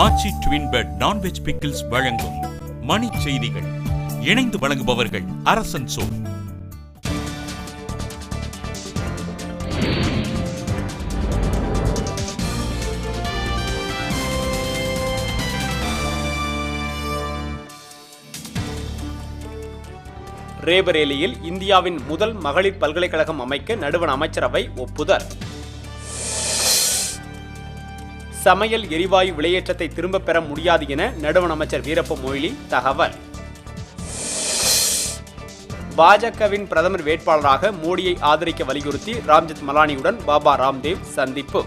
ஆச்சி twin bed non veg pickles வழங்கும் மணி செய்திகள். இணைந்து வழங்குபவர்கள் அரசன் சோ. ரேபரேலியில் இந்தியாவின் முதல் மகளிர் பல்கலைக்கழகம் அமைக்க நடுவண் அமைச்சரவை ஒப்புதல். சமையல் எரிவாயு விலையேற்றத்தை திரும்பப் பெற முடியாது என நடுவண் அமைச்சர் வீரப்ப மொய்லி தகவல். பாஜகவின் பிரதமர் வேட்பாளராக மோடியை ஆதரிக்க வலியுறுத்தி ராம்ஜெத் மலானியுடன் பாபா ராம்தேவ் சந்திப்பு.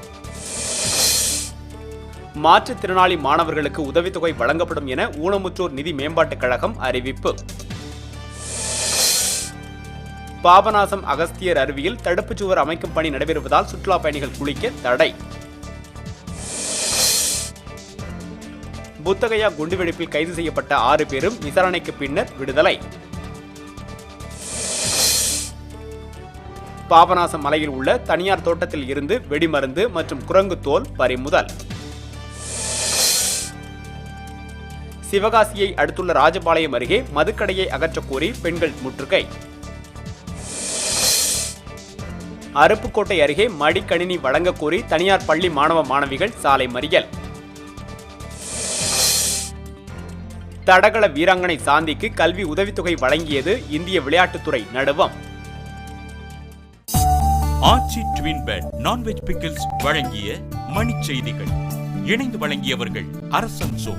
மாற்றுத்திறனாளி மாணவர்களுக்கு உதவித்தொகை வழங்கப்படும் என ஊனமுற்றோர் நிதி மேம்பாட்டுக் கழகம் அறிவிப்பு. பாபநாசம் அகஸ்தியர் அருவியில் தடுப்புச் சுவர் அமைக்கும் பணி நடைபெறுவதால் சுற்றுலா பயணிகள் குளிக்க தடை. புத்தகயா குண்டுவெடிப்பில் கைது செய்யப்பட்ட 6 பேரும் விசாரணைக்கு பின்னர் விடுதலை. பாபநாசம் மலையில் உள்ள தனியார் தோட்டத்தில் இருந்து வெடிமருந்து மற்றும் குரங்கு தோல் பறிமுதல். சிவகாசியை அடுத்துள்ள ராஜபாளையம் அருகே மதுக்கடையை அகற்றக் கோரி பெண்கள் முற்றுகை. அருப்புக்கோட்டை அருகே மடிக்கணினி வழங்க கோரி தனியார் பள்ளி மாணவ மாணவிகள் சாலை மறியல். தடகள வீராங்கனை சாந்திக்கு கல்வி உதவித்தொகை வழங்கியது இந்திய விளையாட்டுத்துறை நடுவம். ஆச்சி ட்வின் பெட் நான்வெஜ் பிக்கிள்ஸ் வழங்கிய மணி செய்திகள். இணைந்து வழங்கியவர்கள் அரசன் சோ.